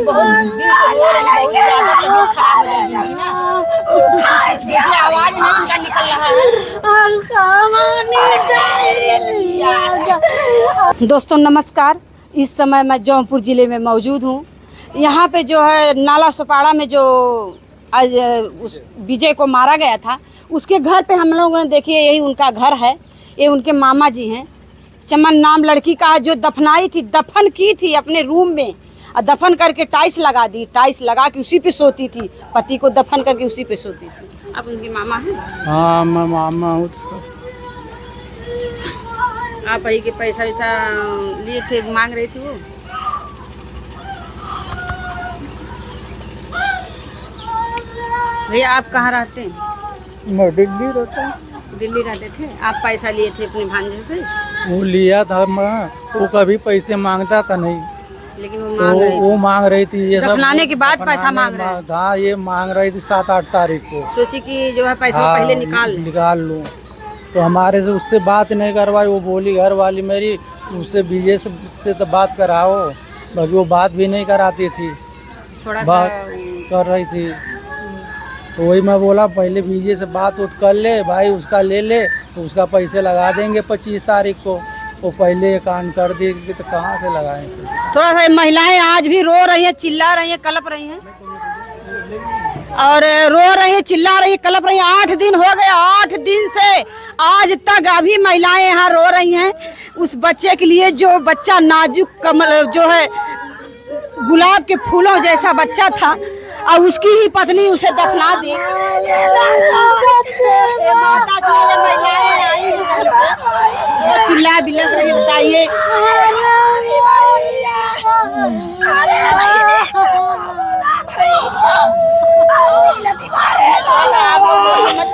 बहुत दिल से रो रही है, बहुत ज्यादा तबीयत खराब हो जाएगी इनकी ना, इसलिए आवाज नहीं इनका निकल रहा है। दोस्तों नमस्कार, इस समय मैं जौनपुर जिले में मौजूद हूँ। यहाँ पे जो है नाला सोपाड़ा में जो आज उस विजय को मारा गया था, उसके घर पे हम लोगों ने देखिए, यही उनका घर है, ये उनके मामा जी हैं। चमन नाम लड़की का है, जो दफनाई थी, दफन की थी अपने रूम में, और दफन करके टाइल्स लगा दी, टाइल्स लगा के उसी पे सोती थी, पति को दफन करके उसी पे सोती थी। आप उनकी मामा हैं? हाँ मैं मामा हूँ। आप ही के पैसा वैसा लिए थे, मांग रही थी वो? भैया आप कहाँ रहते हैं? मैं दिल्ली रहता हूँ। दिल्ली रहते थे। आप पैसा लिए थे अपने भांजे से? वो लिया था मैं, वो कभी पैसे मांगता था नहीं, लेकिन वो मांग रही थी। ये सब दफनाने के बाद पैसा मांग रहे हैं। हाँ ये मांग रही थी 7-8 तारीख को। सोची कि जो है पैसा पहले निकाल लूँ, तो हमारे से उससे बात नहीं करवाई। वो बोली घर वाली मेरी, उससे विजय से तो बात कराओ, बाकी वो बात भी नहीं कराती थी, थोड़ा बात कर रही थी। तो वही मैं बोला पहले विजय से बात कर ले भाई, उसका ले ले, तो उसका पैसे लगा देंगे 25 तारीख को। वो पहले कान कर देगी तो कहाँ से लगाएंगे। थोड़ा सा महिलाएं आज भी रो रही हैं, चिल्ला रही हैं, कलप रही हैं, और रो रही हैं, चिल्ला रही हैं, कलप रही हैं। 8 दिन हो गए, 8 दिन से आज तक अभी महिलाएं यहाँ रो रही हैं उस बच्चे के लिए, जो बच्चा नाजुक कमल जो है गुलाब के फूलों जैसा बच्चा था, और उसकी ही पत्नी उसे दफना दी। माता जी ने महिलाएं आई हैं घर से, वो चिल्ला बिलख रही, बताइए।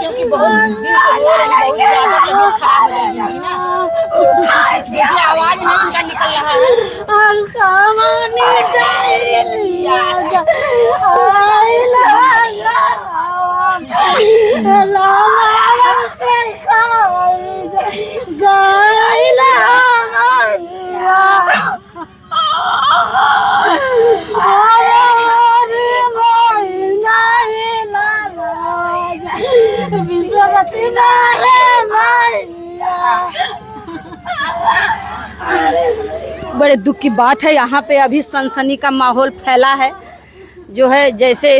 क्योंकि बहुत दिल से रो रही है, बहुत ज्यादा तबीयत खराब हो जाएगी इनकी ना, इसलिए आवाज नहीं इनका निकल रहा है। बड़े दुख की बात है, यहाँ पे अभी सनसनी का माहौल फैला है, जो है जैसे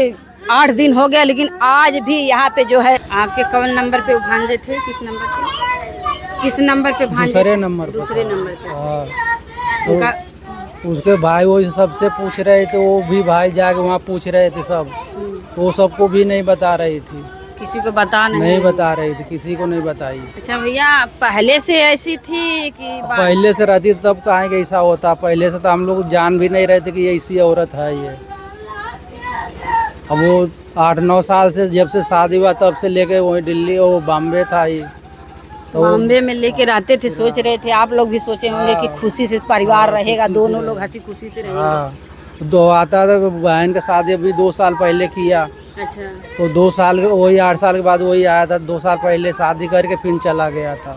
8 दिन हो गया, लेकिन आज भी यहाँ पे जो है। आपके कौन नंबर पे भांजे थे? किस नंबर पे? किस नंबर पे भांजे? दूसरे नंबर पे। हाँ, उनका उसके भाई वो सबसे पूछ रहे थे, वो भी भाई जाके वहाँ पूछ रहे थे सब, तो वो सबको भी नहीं बता रही थी, किसी को बता नहीं बता रही थी, किसी को नहीं बताई। अच्छा भैया, पहले से ऐसी थी कि पहले से रहती तब कहाँ के ऐसा होता? पहले से तो हम लोग जान भी नहीं रहे थे कि ये ऐसी औरत है ये। अब वो 8-9 साल से जब से शादी हुआ तब से लेके वही दिल्ली, वो बॉम्बे था ये, तो बॉम्बे में लेके रहते थे। सोच रहे थे, आप लोग भी सोचे होंगे कि खुशी से परिवार रहेगा, दोनों लोग हंसी खुशी से रहेंगे। हाँ, दो आता था, बहन का शादी अभी 2 साल पहले किया। अच्छा, तो 2 साल वही 8 साल के बाद वही आया था, 2 साल पहले शादी करके फिर चला गया था।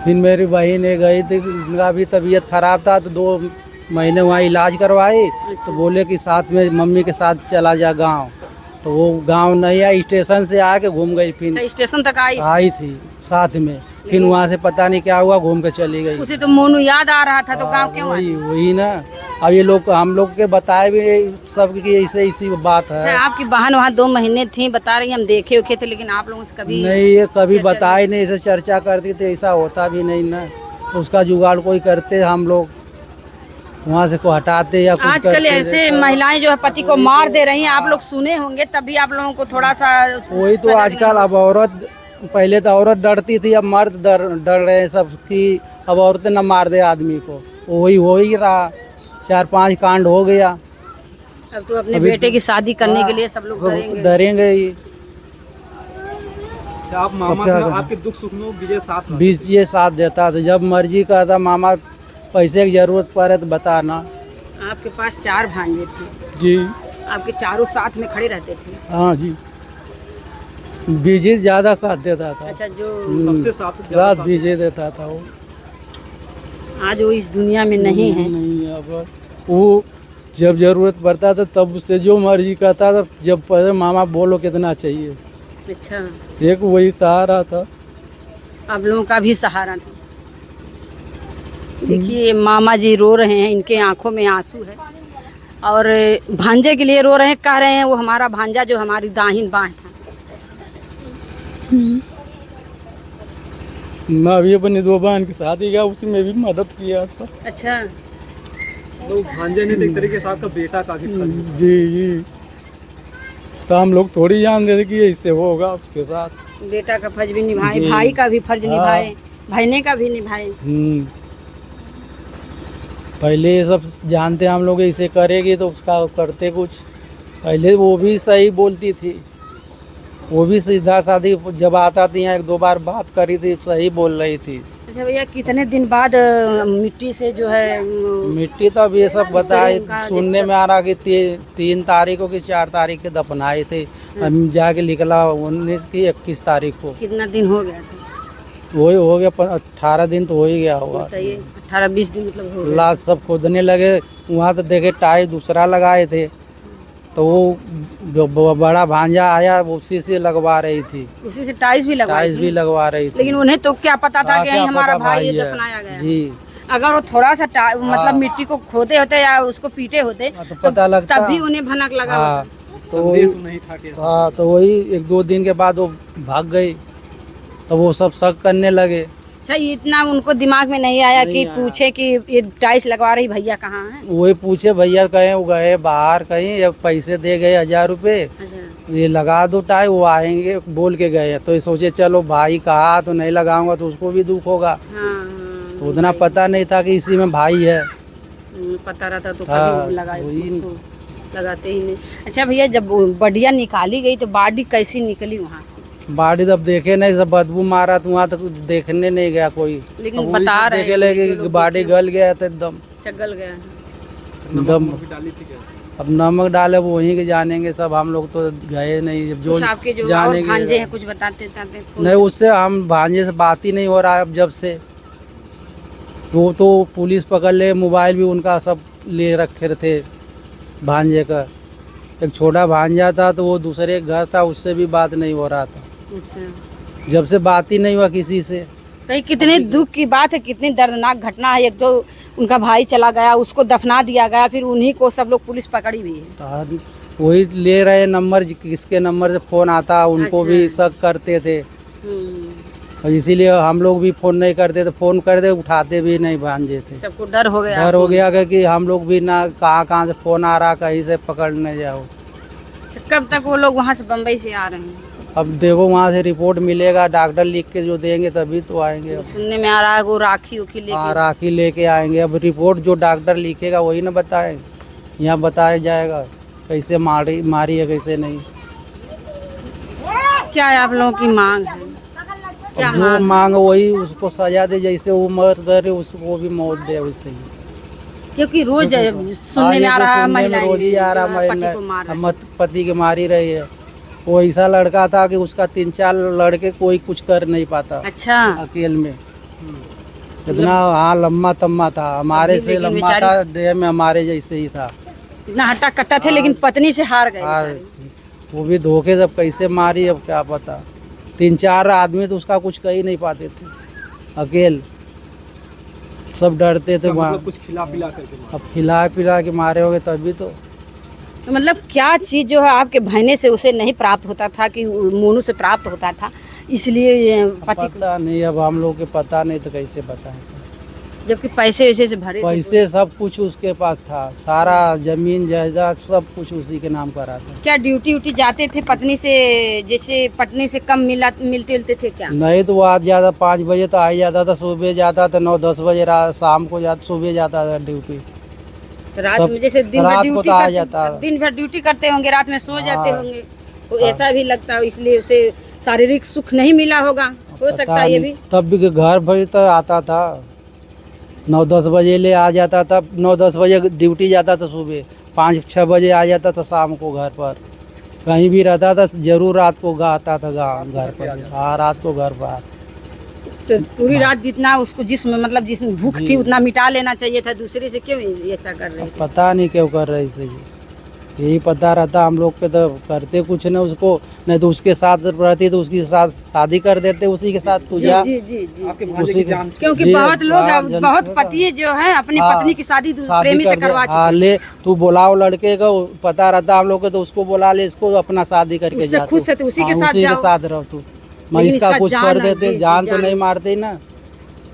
फिर मेरी बहन गई थी, उनका भी तबीयत खराब था, तो 2 महीने वहाँ इलाज करवाई, तो बोले कि साथ में मम्मी के साथ चला जा गांव, तो वो गांव नहीं आई, स्टेशन से आके घूम गई, फिर स्टेशन तक आई थी साथ में, फिर वहाँ से पता नहीं क्या हुआ, घूम के चली गई। उसे तो मोनू याद आ रहा था, तो गांव क्यों आई? वही ना, अब ये लोग हम लोग के बताए भी सब की ऐसे इसी बात है। अच्छा, आपकी बहन वहाँ 2 महीने थी, बता रही हम देखे उखे थे, लेकिन आप लोगों से कभी नहीं, ये कभी बताए नहीं, ऐसे चर्चा करती थी, ऐसा होता भी नहीं ना, तो उसका जुगाड़ कोई करते हम लोग, वहाँ से को हटाते या कुछ। आजकल ऐसे महिलाएं जो है पति को मार दे रही हैं, आप लोग सुने होंगे, तभी आप लोगों को थोड़ा सा वही तो आजकल। अब औरत, पहले तो औरत डरती थी, अब मर्द डर रहे हैं सब कि अब औरतें न मार दे आदमी को, वही हो ही रहा। 4-5 कांड हो गया। अब तो अपने बेटे की शादी करने के लिए सब लोग डरेंगे ही। आप मामा आपके दुख सुख में विजय साथ देता, तो जब मर्जी कहता मामा पैसे की जरूरत पड़े तो बताना। आपके पास 4 भांजे थे जी, आपके चारों साथ में खड़े रहते थे? हाँ जी, विजय ज्यादा साथ देता था। अच्छा, जो सबसे साथ विजय देता था वो। आज वो इस दुनिया में नहीं है। नहीं, अब वो जब जरूरत पड़ता था तब उससे जो मर्जी करता था, जब पहले मामा बोलो कितना चाहिए, अच्छा, एक वही सहारा था। आप लोगों का भी सहारा था। देखिए मामा जी रो रहे हैं, इनके आंखों में आंसू है और भांजे के लिए रो रहे हैं, कह रहे हैं वो हमारा भांजा जो हमारी दाहिन बाएं था। मैं अभी अपनी 2 बहन की शादी का उसी में भी मदद किया था। अच्छा, तो भांजे ने तो एक तरीके से आपका बेटा का भी फर्ज निभाया। जी। तो हम लोग थोड़ी जानते थे कि ये इससे होगा उसके साथ। बेटा का फर्ज भी निभाए, जी। भाई का भी फर्ज हाँ। निभाए, भाईने का भी निभाए। पहले ये सब जानते हम लोग इसे करेगी तो उसका करते कुछ। पहले वो भी सही बोलती थी, वो भी सीधा साधी, जब आता थी यहाँ 1-2 बार बात करी थी, सही बोल रही थी। अच्छा भैया, कितने दिन बाद मिट्टी से जो है मिट्टी तो अब ये सब बताए, उनका सुनने में आ रहा कि 3 तारीखों की 4 तारीख के दफनाए थे, हम जाके निकला 19 की 21 तारीख को। कितना दिन हो गया था? वही हो गया 18 दिन तो हो ही गया होगा। बताइए, 18-20 दिन मतलब हो गया। लाश सब खोदने लगे, वहाँ तो देखे टाइल दूसरा लगाए थे, तो वो जो बड़ा भांजा आया वो उसी से लगवा रही थी, उसी से टाइल्स भी लगवाई टाइल्स थी। भी लगवा रही थी। लेकिन उन्हें तो क्या पता था कि क्या यहीं हमारा पता भाई है। दफनाया गया है। जी। अगर वो थोड़ा सा मतलब मिट्टी को खोदे होते या उसको पीटे होते तो पता लगता। तभी उन्हें भनक लगा हाँ, होता। तो संदेह तो नहीं था कि हाँ, तो वही 1-2 दिन के बाद वो भाग गई, तो वो सब शक करने लगे। अच्छा, इतना उनको दिमाग में नहीं आया नहीं कि आया। पूछे कि ये टाइल्स लगवा रही भैया कहाँ है? वही पूछे भैया कहे वो गए बाहर कहीं, या पैसे दे गए 1000 रुपये, अच्छा, ये लगा दो टाइल, वो आएंगे बोल के गए। तो ये सोचे चलो भाई कहा तो नहीं लगाऊंगा तो उसको भी दुख होगा। हाँ, तो उतना पता नहीं था कि इसी में भाई है। पता रहता तो हाँ, कभी लगाए, वही। उसको लगाते ही नहीं। अच्छा भैया, जब बढ़िया निकाली गई तो बाडी कैसी निकली वहाँ से? बाड़ी जब देखे नहीं, सब बदबू मारा तो वहाँ तक देखने नहीं गया कोई। लेकिन अब वही बता सब रहे देखे हैं लगे जो कि लोग बाड़ी गल गया था एकदम। चगल गया है। एकदम भी डाली थी क्या? अब नमक डाले वो वहीं के जानेंगे सब, हम लोग तो गए नहीं। जब जो कुछ आपके जो और जानेंगे भांजे हैं कुछ बताते नहीं, उससे हम भांजे से बात ही नहीं हो रहा है अब जब से। वो तो पुलिस पकड़ ले, मोबाइल भी उनका सब ले रखे थे भांजे का। एक छोटा भांजा था तो वो दूसरे घर था, उससे भी बात नहीं हो रहा था। अच्छा, जब से बात ही नहीं हुआ किसी से। कहीं कितने दुख की बात है, कितनी दर्दनाक घटना है। एक तो उनका भाई चला गया, उसको दफना दिया गया, फिर उन्हीं को सब लोग पुलिस पकड़ी हुई है। तो वही ले रहे नंबर, किसके नंबर से फ़ोन आता उनको अच्छा। भी शक करते थे, और इसीलिए हम लोग भी फ़ोन नहीं करते थे। फ़ोन करते उठाते भी नहीं भांजे थे। सबको डर हो गया। डर हो गया कि हम लोग भी ना कहाँ से फ़ोन आ रहा, कहीं से पकड़ने जाओ। कब तक वो लोग वहाँ से बम्बई से आ रहे हैं? अब देखो वहाँ से रिपोर्ट मिलेगा, डॉक्टर लिख के जो देंगे तभी तो आएंगे। अब सुनने में आ रहा है वो राखी उखी हाँ, लेके। राखी लेके आएंगे। अब रिपोर्ट जो डॉक्टर लिखेगा वही ना बताए, यहाँ बताया जाएगा कैसे मारी है कैसे नहीं। क्या है आप लोगों की मांग है? क्या अब जो मांग वही, उसको सजा दे, जैसे वो मर करे उसको भी मौत दे वैसे ही। क्योंकि रोज सुनने में आ रहा है महिलाएं रोज ही आ रहा पति को मार रहे हैं। पति के मारी रही है। वो ऐसा लड़का था कि उसका 3-4 लड़के कोई कुछ कर नहीं पाता अच्छा, अकेले में। इतना हाँ लम्बा तम्मा था, हमारे से लेकिन लम्बा बेचारी- था, देह में हमारे जैसे ही था। इतना हट्टा कट्टा थे, लेकिन पत्नी से हार गए हाँ, बेचारे। वो भी धोखे जब कैसे मारी अब क्या पता। 3-4 आदमी तो उसका कुछ कह ही नहीं पाते थे, अकेले सब डरते थे वहाँ। मतलब कुछ खिला पिला करके मारा। अब खिला पिला के मारे होंगे तभी तो। तो मतलब क्या चीज़ जो है आपके बहने से उसे नहीं प्राप्त होता था कि मोनू से प्राप्त होता था, इसलिए ये पति को, पता नहीं, अब हम लोग के पता नहीं तो कैसे बताएं। जबकि पैसे वैसे से भरे थे। पैसे सब कुछ उसके पास था, सारा जमीन जायदाद सब कुछ उसी के नाम करा था। क्या ड्यूटी उटी जाते थे पत्नी से, जैसे पत्नी से कम मिलते थे क्या? नहीं तो वो आज जाता 5 बजे तो आ ही जाता था, सुबह जाता था 9-10 बजे, शाम को जाता, सुबह जाता था ड्यूटी। तो रात सब में जैसे दिन भर रात को ड्यूटी तो आ जाता। दिन भर ड्यूटी करते होंगे, रात में सो जाते हाँ। होंगे, तो ऐसा भी लगता है इसलिए उसे शारीरिक सुख नहीं मिला होगा, हो सकता पता है ये नहीं, भी। तब भी घर भर तो आता था, 9-10 बजे ले आ जाता था। 9-10 बजे ड्यूटी जाता था, सुबह 5-6 बजे आ जाता था शाम को घर पर। कहीं भी रहता था जरूर रात को आता था घर पर। हाँ, रात को घर पर। तो पूरी रात जितना उसको जिसमें मतलब जिसमें भूख थी उतना मिटा लेना चाहिए था, दूसरे से क्यों ऐसा कर रहे थे? पता नहीं क्यों कर रहे थे ये, यही पता रहता हम लोग पे तो करते कुछ न उसको, नहीं तो उसके साथ रहती तो उसके साथ शादी कर देते उसी के साथ तुझा। जी जी जी आपके भांजे उसी की जान क्योंकि जी, बहुत लोग बात जनता बहुत का। पति जो है अपनी हाँ, पत्नी की शादी शादी प्रेमी से कर दे। करवा हाँ चुके ले तू बुलाओ लड़के को, पता रहता हम लोग को तो उसको बुला ले, इसको अपना शादी करके उससे जा खुद तू। से तो उसी के हाँ, साथ उसी के जाओ। साथ रहो तू। मैं लेकिन इसका इसका कुछ जान कर है, देते, जी, जान तो जान। नहीं मारते ना,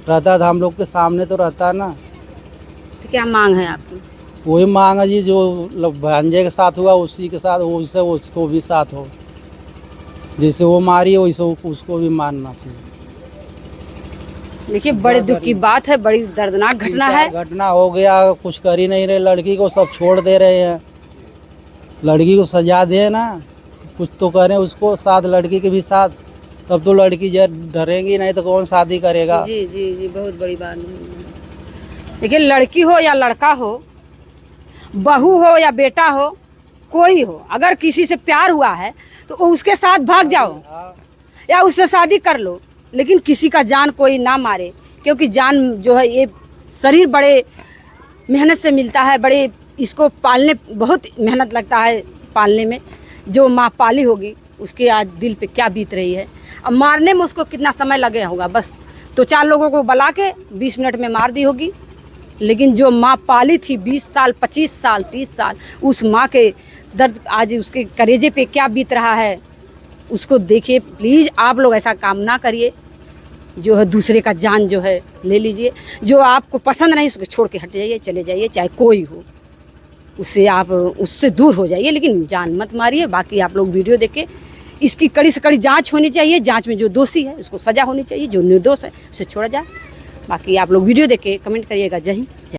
रहता था हम लोग के सामने तो रहता ना। तो क्या मांग है आपकी? वही मांगा जी जो भांजे के साथ हुआ उसी के साथ वैसे उसको भी साथ हो, जैसे वो मारी है वैसे उसको भी मारना चाहिए। देखिए बड़े दुख की बात है, बड़ी दर्दनाक घटना है। घटना हो गया, कुछ कर ही नहीं रहे, लड़की को सब छोड़ दे रहे हैं। लड़की को सजा दे ना, कुछ तो करें उसको साथ, लड़की के भी साथ, तब तो लड़की डरेंगी, नहीं तो कौन शादी करेगा। जी जी जी बहुत बड़ी बात है। देखिए लड़की हो या लड़का हो, बहू हो या बेटा हो, कोई हो, अगर किसी से प्यार हुआ है तो उसके साथ भाग जाओ या उससे शादी कर लो, लेकिन किसी का जान कोई ना मारे, क्योंकि जान जो है ये शरीर बड़े मेहनत से मिलता है, बड़े इसको पालने बहुत मेहनत लगता है पालने में। जो माँ पाली होगी उसके आज दिल पे क्या बीत रही है, अब मारने में उसको कितना समय लगे होगा, बस तो 4 लोगों को बुला के 20 मिनट में मार दी होगी। लेकिन जो माँ पाली थी 20 साल 25 साल 30 साल, उस माँ के दर्द आज उसके कलेजे पे क्या बीत रहा है उसको देखिए। प्लीज़ आप लोग ऐसा काम ना करिए, जो है दूसरे का जान जो है ले लीजिए। जो आपको पसंद नहीं उसको छोड़ के हट जाइए, चले जाइए, चाहे कोई हो, उससे आप उससे दूर हो जाइए, लेकिन जान मत मारिए। बाकी आप लोग वीडियो देख के इसकी कड़ी से कड़ी जांच होनी चाहिए, जांच में जो दोषी है उसको सज़ा होनी चाहिए, जो निर्दोष है उसे छोड़ा जाए। बाकी आप लोग वीडियो देख के कमेंट करिएगा। जय हिंद।